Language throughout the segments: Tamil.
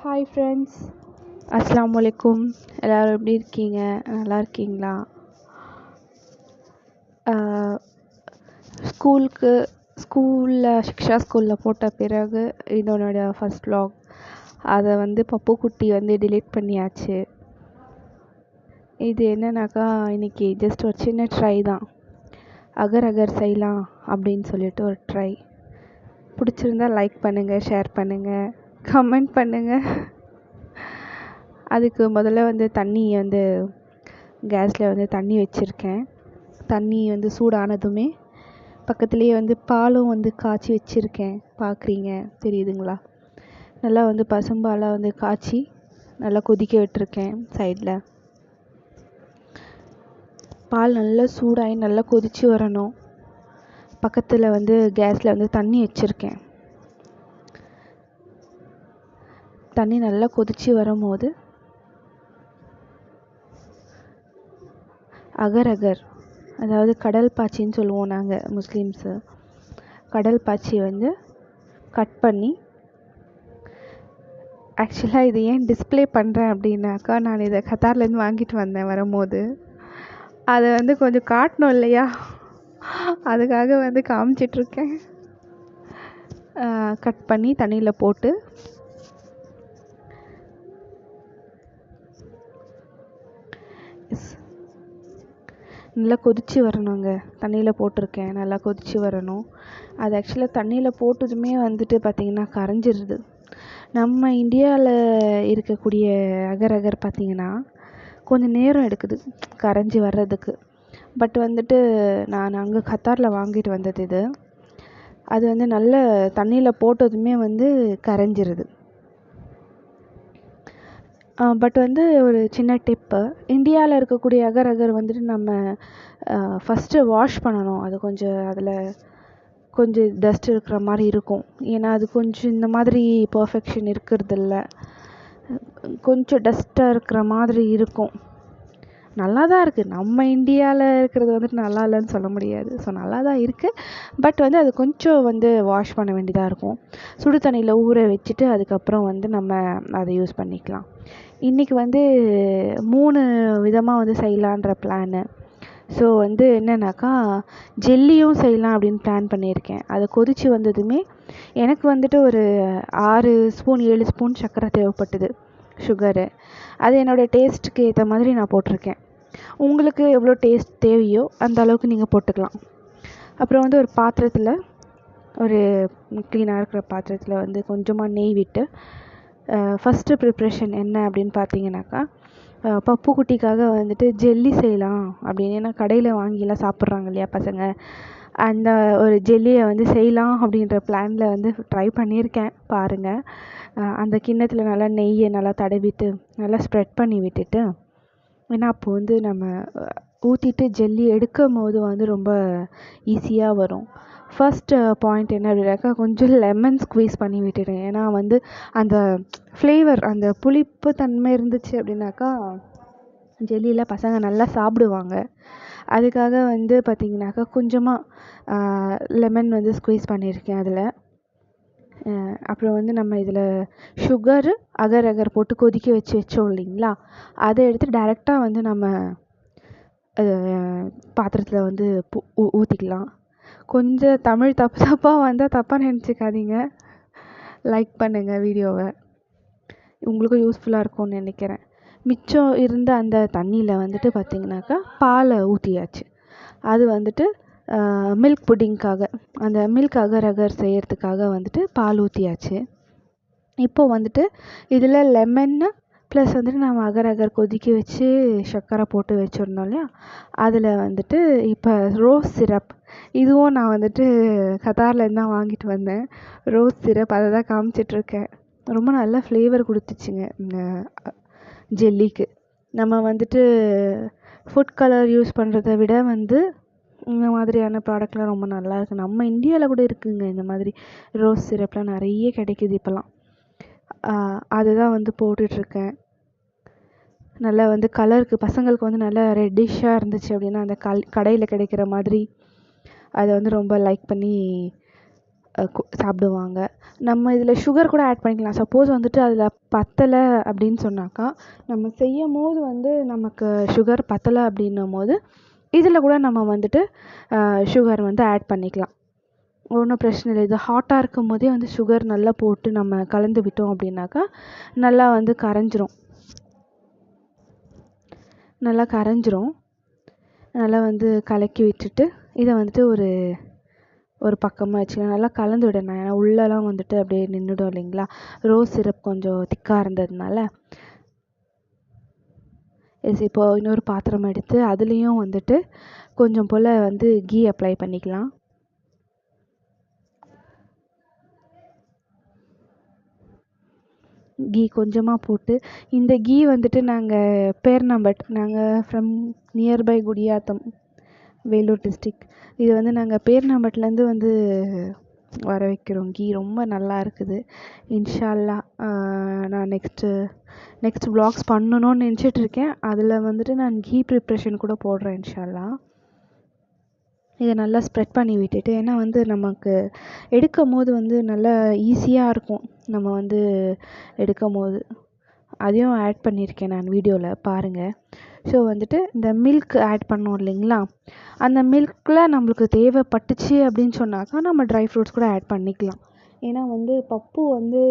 ஹாய் ஃப்ரெண்ட்ஸ், அஸ்ஸலாமு அலைக்கும். எல்லோரும் எப்படி இருக்கீங்க? நல்லா இருக்கீங்களா? ஸ்கூலில் சிக்ஷா ஸ்கூலில் போட்ட பிறகு இதனோட ஃபஸ்ட் vlog. அதை பப்புக்குட்டி டிலீட் பண்ணியாச்சு. இது என்னன்னாக்கா, இன்றைக்கி ஜஸ்ட் ஒரு சின்ன ட்ரை தான். அகர் அகர் செய்யலாம் அப்படின்னு சொல்லிட்டு ஒரு ட்ரை. பிடிச்சிருந்தா லைக் பண்ணுங்கள், ஷேர் பண்ணுங்கள், கமெண்ட் பண்ணுங்கள். அதுக்கு முதல்ல தண்ணி கேஸில் தண்ணி வச்சுருக்கேன். தண்ணி சூடானதுமே பக்கத்துலேயே பாலும் காய்ச்சி வச்சுருக்கேன். பார்க்குறீங்க, தெரியுதுங்களா? நல்லா பசும்பாலை காய்ச்சி நல்லா கொதிக்க விட்டுருக்கேன். சைடில் பால் நல்லா சூடாகி நல்லா கொதித்து வரணும். பக்கத்தில் கேஸில் தண்ணி வச்சுருக்கேன். தண்ணி நல்லா கொதித்து வரும்போது அகர் அகர், அதாவது கடல் பாச்சின்னு சொல்லுவோம் நாங்கள் முஸ்லீம்ஸு. கடல் பாச்சி கட் பண்ணி, ஆக்சுவலாக இது ஏன் டிஸ்பிளே பண்ணுறேன் அப்படின்னாக்கா, நான் இதை கத்தார்லேருந்து வாங்கிட்டு வந்தேன் வரும்போது. அதை கொஞ்சம் காட்டணும் இல்லையா, அதுக்காக காமிச்சிட்ருக்கேன். கட் பண்ணி தண்ணியில் போட்டு நல்லா கொதித்து வரணுங்க. தண்ணியில் போட்டிருக்கேன், நல்லா கொதித்து வரணும். அது ஆக்சுவலாக தண்ணியில் போட்டதுமே பார்த்திங்கன்னா கரைஞ்சிருது. நம்ம இந்தியாவில் இருக்கக்கூடிய அகர் அகர் பார்த்திங்கன்னா கொஞ்சம் நேரம் எடுக்குது கரைஞ்சி வர்றதுக்கு. பட் நான் அங்கே கத்தாரில் வாங்கிட்டு வந்தது இது. அது நல்ல தண்ணியில் போட்டதுமே கரைஞ்சிருது. பட் ஒரு சின்ன டிப்பு, இந்தியாவில் இருக்கக்கூடிய அகர் அகர் நம்ம ஃபஸ்ட்டு வாஷ் பண்ணணும். அது கொஞ்சம் டஸ்ட் இருக்கிற மாதிரி இருக்கும். ஏன்னா அது கொஞ்சம் இந்த மாதிரி பர்ஃபெக்ஷன் இருக்கிறதில்ல, கொஞ்சம் டஸ்ட்டாக இருக்கிற மாதிரி இருக்கும். நல்லா தான் இருக்குது. நம்ம இந்தியாவில் இருக்கிறது நல்லா இல்லைன்னு சொல்ல முடியாது. ஸோ நல்லா தான் இருக்குது. பட் அது கொஞ்சம் வாஷ் பண்ண வேண்டியதாக இருக்கும். சுடு தண்ணியில் ஊற வச்சுட்டு அதுக்கப்புறம் நம்ம அதை யூஸ் பண்ணிக்கலாம். இன்றைக்கி 3 விதமாக செய்யலான்ற பிளானு. ஸோ என்னன்னாக்கா, ஜெல்லியும் செய்யலாம் அப்படின்னு பிளான் பண்ணியிருக்கேன். அதை கொதித்து வந்ததுமே எனக்கு ஒரு 6 ஸ்பூன் 7 ஸ்பூன் சர்க்கரை தேவைப்பட்டது, சுகரு. அது என்னோடய டேஸ்ட்டுக்கு ஏற்ற மாதிரி நான் போட்டிருக்கேன். உங்களுக்கு எவ்வளோ டேஸ்ட் தேவையோ அந்த அளவுக்கு நீங்கள் போட்டுக்கலாம். அப்புறம் ஒரு பாத்திரத்தில், ஒரு க்ளீனாக இருக்கிற பாத்திரத்தில் கொஞ்சமாக நெய் விட்டு, ஃபஸ்ட்டு ப்ரிப்ரேஷன் என்ன அப்படின்னு பார்த்தீங்கன்னாக்கா, பப்புக்குட்டிக்காக ஜெல்லி செய்யலாம் அப்படின்னு. ஏன்னா கடையில் வாங்கிலாம் சாப்பிட்றாங்க இல்லையா பசங்க, அந்த ஒரு ஜெல்லியை செய்யலாம் அப்படின்ற பிளானில் ட்ரை பண்ணியிருக்கேன். பாருங்கள், அந்த கிண்ணத்தில் நல்லா நெய்யை நல்லா தடவிட்டு நல்லா ஸ்ப்ரெட் பண்ணி விட்டுட்டு, ஏன்னா அப்போது நம்ம ஊற்றிட்டு ஜெல்லி எடுக்கும் போது ரொம்ப ஈஸியாக வரும். ஃபர்ஸ்ட் பாயிண்ட் என்ன அப்படின்னாக்கா, கொஞ்சம் லெமன் ஸ்க்வீஸ் பண்ணி விட்டுட்டேன். ஏன்னா அந்த ஃப்ளேவர், அந்த புளிப்பு தன்மை இருந்துச்சு அப்படின்னாக்கா ஜெல்லியில் பசங்க நல்லா சாப்பிடுவாங்க. அதுக்காக பார்த்திங்கனாக்கா கொஞ்சமாக லெமன் ஸ்க்வீஸ் பண்ணியிருக்கேன் அதில். அப்புறம் நம்ம இதில் சுகரு அகர் அகர் போட்டு கொதிக்க வச்சோம் இல்லைங்களா, அதை எடுத்து டைரெக்டாக நம்ம பாத்திரத்தில் ஊற்றிக்கலாம். கொஞ்சம் தமிழ் தப்பாக வந்தால் தப்பாக நினச்சிக்காதீங்க. லைக் பண்ணுங்கள் வீடியோவை, உங்களுக்கும் யூஸ்ஃபுல்லாக இருக்கும்னு நினைக்கிறேன். மிச்சம் இருந்த அந்த தண்ணியில் பார்த்திங்கனாக்கா பாலை ஊற்றியாச்சு. அது மில்க் புட்டிங்காக, அந்த மில்க் அகர் அகர் செய்கிறதுக்காக பால் ஊற்றியாச்சு. இப்போது இதில் லெமன்னு ப்ளஸ் நம்ம அகர் அகர் கொதிக்க வச்சு சர்க்கரை போட்டு வச்சுருந்தோம் இல்லையா, அதில் இப்போ ரோஸ் சிரப், இதுவும் நான் கத்தார்லேருந்து தான் வாங்கிட்டு வந்தேன். ரோஸ் சிரப் அதை தான் காமிச்சிட்ருக்கேன். ரொம்ப நல்ல ஃப்ளேவர் கொடுத்துச்சுங்க இந்த ஜெல்லிக்கு. நம்ம ஃபுட் கலர் யூஸ் பண்ணுறத விட இந்த மாதிரியான ப்ராடக்ட்லாம் ரொம்ப நல்லாயிருக்கு. நம்ம இந்தியாவில் கூட இருக்குதுங்க இந்த மாதிரி ரோஸ் சிரப்லாம் நிறைய கிடைக்கிது இப்போலாம். அதுதான் போட்டுட்ருக்கேன். நல்லா கலருக்கு பசங்களுக்கு நல்லா ரெட்டிஷ்ஷாக இருந்துச்சு அப்படின்னா, அந்த கடையில் கிடைக்கிற மாதிரி அதை ரொம்ப லைக் பண்ணி சாப்பிடுவாங்க. நம்ம இதில் சுகர் கூட ஆட் பண்ணிக்கலாம். சப்போஸ் வந்துட்டு அதில் பத்தலை அப்படின்னு சொன்னாக்கா, நம்ம செய்யும்போது வந்து நமக்கு சுகர் பத்தலை அப்படின்னும் போது இதில் கூட நம்ம வந்துட்டு சுகர் வந்து ஆட் பண்ணிக்கலாம். ஒன்றும் பிரச்சனை இல்லை. இது ஹாட்டாக இருக்கும் போதே வந்து சுகர் நல்லா போட்டு நம்ம கலந்து விட்டோம் அப்படின்னாக்கா நல்லா வந்து கரைஞ்சிரும். நல்லா வந்து கலக்கி விட்டுட்டு இதை வந்துட்டு ஒரு பக்கமாக வச்சுக்கலாம். நல்லா கலந்து விடணும். ஏன்னா உள்ளெல்லாம் வந்துட்டு அப்படியே நின்றுடும் இல்லைங்களா, ரோஸ் சிரப் கொஞ்சம் திக்காக இருந்ததுனால. இப்போ இன்னொரு பாத்திரம் எடுத்து அதுலேயும் வந்துட்டு கொஞ்சம் போல் வந்து கீ அப்ளை பண்ணிக்கலாம். கீ கொஞ்சமாக போட்டு, இந்த கீ வந்துட்டு நாங்கள் from nearby Gudiyatham, Vellore district. இது வந்து நாங்கள் பேர்ணாம்பேட்லேருந்து வந்து வர வைக்கிறோம். கீ ரொம்ப நல்லா இருக்குது. இன்ஷா அல்லாஹ் நான் நெக்ஸ்ட் வ்ளாக்ஸ் பண்ணணும்னு நினச்சிட்ருக்கேன். அதில் வந்துட்டு நான் கீ ப்ரிப்ரேஷன் கூட போடுறேன் இன்ஷா அல்லாஹ். இதை நல்லா ஸ்ப்ரெட் பண்ணி விட்டுட்டு, ஏன்னா வந்து நமக்கு எடுக்கும் போது வந்து நல்லா ஈஸியாக இருக்கும். நம்ம வந்து எடுக்கும் போது அதையும் ஆட் பண்ணியிருக்கேன் நான் வீடியோவில் பாருங்கள். ஸோ வந்துட்டு இந்த மில்க் ஆட் பண்ணோம் இல்லைங்களா, அந்த மில்கில் நம்மளுக்கு தேவைப்பட்டுச்சு அப்படின்னு சொன்னாக்கா நம்ம ட்ரை ஃப்ரூட்ஸ் கூட ஆட் பண்ணிக்கலாம். ஏன்னா வந்து பப்பு வந்து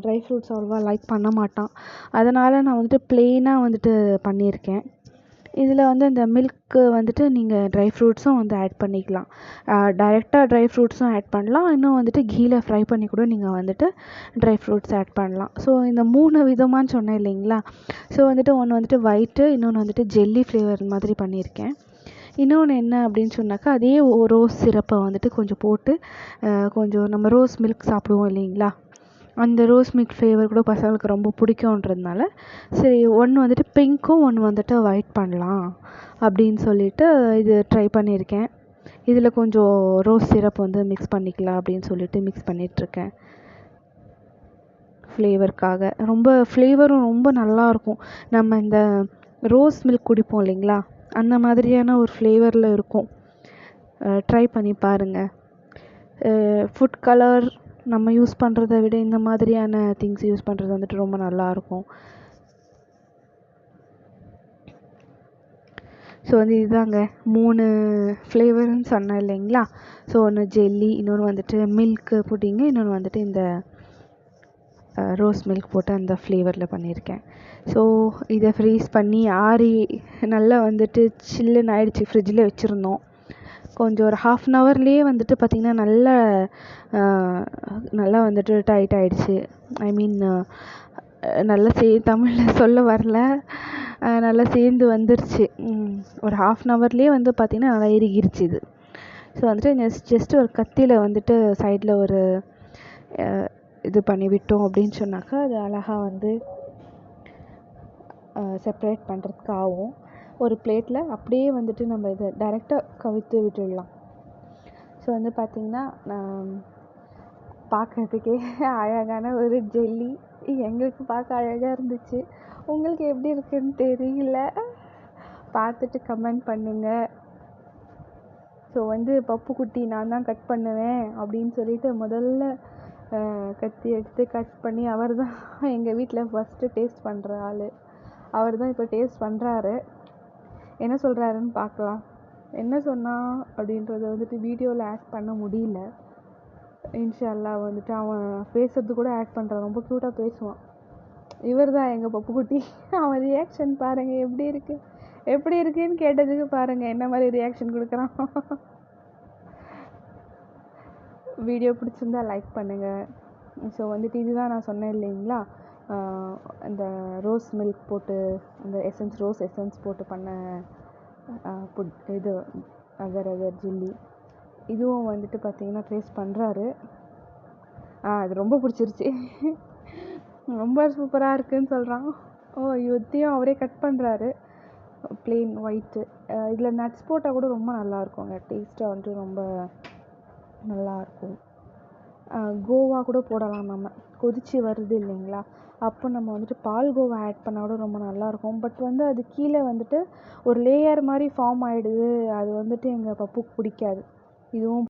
ட்ரை ஃப்ரூட்ஸ் அவ்வளோவா லைக் பண்ண மாட்டான். அதனால் நான் வந்துட்டு ப்ளெயினாக வந்துட்டு பண்ணியிருக்கேன். இதில் வந்து இந்த மில்க்கு வந்துட்டு நீங்கள் ட்ரை ஃப்ரூட்ஸும் வந்து ஆட் பண்ணிக்கலாம். டைரெக்டாக ட்ரை ஃப்ரூட்ஸும் ஆட் பண்ணலாம். இன்னும் வந்துட்டு கீயில் ஃப்ரை பண்ணி கூட நீங்கள் வந்துட்டு ட்ரை ஃப்ரூட்ஸ் ஆட் பண்ணலாம். ஸோ இந்த 3 விதமானு சொன்னேன் இல்லைங்களா. ஸோ வந்துட்டு ஒன்று வந்துட்டு ஒயிட்டு, இன்னொன்று வந்துட்டு ஜெல்லி ஃப்ளேவர் மாதிரி பண்ணியிருக்கேன். இன்னொன்று என்ன அப்படின்னு சொன்னாக்கா, அதே ரோஸ் சிரப்பை வந்துட்டு கொஞ்சம் போட்டு கொஞ்சம் நம்ம ரோஸ் மில்க் சாப்பிடுவோம் இல்லைங்களா, அந்த ரோஸ் மில்க் ஃப்ளேவர் கூட பசங்களுக்கு ரொம்ப பிடிக்குன்றதுனால சரி ஒன்று வந்துட்டு பிங்க்கும் ஒன்று வந்துட்டு ஒயிட் பண்ணலாம் அப்படின்னு சொல்லிட்டு இது ட்ரை பண்ணியிருக்கேன். இதில் கொஞ்சம் ரோஸ் சிரப் வந்து மிக்ஸ் பண்ணிக்கலாம் அப்படின்னு சொல்லிட்டு மிக்ஸ் பண்ணிகிட்ருக்கேன் ஃப்ளேவருக்காக. ஃப்ளேவரும் ரொம்ப நல்லாயிருக்கும். நம்ம இந்த ரோஸ் மில்க் குடிப்போம் இல்லைங்களா, அந்த மாதிரியான ஒரு ஃப்ளேவரில் இருக்கும். ட்ரை பண்ணி பாருங்கள். ஃபுட் கலர் நம்ம யூஸ் பண்ணுறத விட இந்த மாதிரியான திங்ஸ் யூஸ் பண்ணுறது வந்துட்டு ரொம்ப நல்லாயிருக்கும். ஸோ வந்து இதுதாங்க 3 ஃப்ளேவர்னு சொன்னேன் இல்லைங்களா. ஸோ ஒன்று ஜெல்லி, இன்னொன்று வந்துட்டு மில்க்கு புட்டிங்கு, இன்னொன்று வந்துட்டு இந்த ரோஸ் மில்க் போட்டு அந்த ஃப்ளேவரில் பண்ணியிருக்கேன். ஸோ இதை ஃப்ரீஸ் பண்ணி ஆறி நல்லா வந்துட்டு சில்லுன்னு ஆயிடுச்சு. ஃப்ரிட்ஜில் வச்சுருந்தோம். கொஞ்சம் ஒரு 1/2 அன் ஹவர்லேயே வந்துட்டு பார்த்திங்கன்னா நல்லா வந்துட்டு டைட் ஆகிடுச்சு. ஐ மீன் நல்லா தமிழில் சொல்ல வரல, நல்லா சேர்ந்து வந்துருச்சு. ஒரு 1/2 அன் ஹவர்லேயே வந்து பார்த்திங்கன்னா நல்லா இறுகிருச்சு இது. ஸோ வந்துட்டு ஜஸ்ட்டு ஒரு கத்தியில் வந்துட்டு சைடில் ஒரு இது பண்ணி விட்டோம் அப்படின்னு சொன்னாக்கா அது அழகாக வந்து செப்ரேட் பண்ணுறதுக்கு ஆகும். ஒரு பிளேட்டில் அப்படியே வந்துட்டு நம்ம இதை டைரெக்டாக கவித்து விட்டுடலாம். ஸோ வந்து பார்த்திங்கன்னா பார்க்குறதுக்கே அழகான ஒரு ஜெல்லி. எங்களுக்கு பார்க்க அழகாக இருந்துச்சு. உங்களுக்கு எப்படி இருக்குன்னு தெரியல, பார்த்துட்டு கமெண்ட் பண்ணுங்கள். ஸோ வந்து பப்புக்குட்டி நான் தான் கட் பண்ணுவேன் அப்படின்னு சொல்லிட்டு முதல்ல கத்தி எடுத்து கட் பண்ணி, அவர் தான் எங்கள் வீட்டில் ஃபஸ்ட்டு டேஸ்ட் பண்ணுற ஆள். அவர் தான் இப்போ டேஸ்ட் பண்ணுறாரு. என்ன சொல்கிறாருன்னு பார்க்கலாம். என்ன சொன்னான் அப்படின்றத வந்துட்டு வீடியோவில் ஆட் பண்ண முடியல. இன்ஷா அல்லாஹ் வந்துட்டு அவன் பேசுறது கூட ஆட் பண்ணுறான். ரொம்ப க்யூட்டாக பேசுவான். இவர் தான் எங்கள் பப்புக்குட்டி. அவன் ரியாக்ஷன் பாருங்கள் எப்படி இருக்குன்னு கேட்டதுக்கு பாருங்கள் என்ன மாதிரி ரியாக்ஷன் கொடுக்குறான். வீடியோ பிடிச்சிருந்தா லைக் பண்ணுங்கள். ஸோ வந்துட்டு இதுதான் நான் சொன்னேன் இல்லைங்களா, இந்த ரோஸ் மில்க் போட்டு அந்த ரோஸ் எசன்ஸ் போட்டு பண்ண இது அகர் ஜில்லி. இதுவும் வந்துட்டு பார்த்திங்கன்னா டேஸ்ட் பண்ணுறாரு. அது ரொம்ப பிடிச்சிருச்சு. ரொம்ப சூப்பராக இருக்குதுன்னு சொல்கிறான். இவத்தையும் அவரே கட் பண்ணுறாரு. ப்ளெயின் ஒயிட்டு, இதில் நட்ஸ் போட்டால் கூட ரொம்ப நல்லாயிருக்குங்க. டேஸ்ட்டாக வந்துட்டு ரொம்ப நல்லாயிருக்கும். கோவா கூட போடலாம். நம்ம கொதிச்சு வருது இல்லைங்களா, அப்போ நம்ம வந்துட்டு பால் கோவா ஆட் பண்ணால் கூட ரொம்ப நல்லாயிருக்கும். பட் வந்து அது கீழே வந்துட்டு ஒரு லேயர் மாதிரி ஃபார்ம் ஆகிடுது. அது வந்துட்டு எங்கள் பப்புக்கு பிடிக்காது. இதுவும்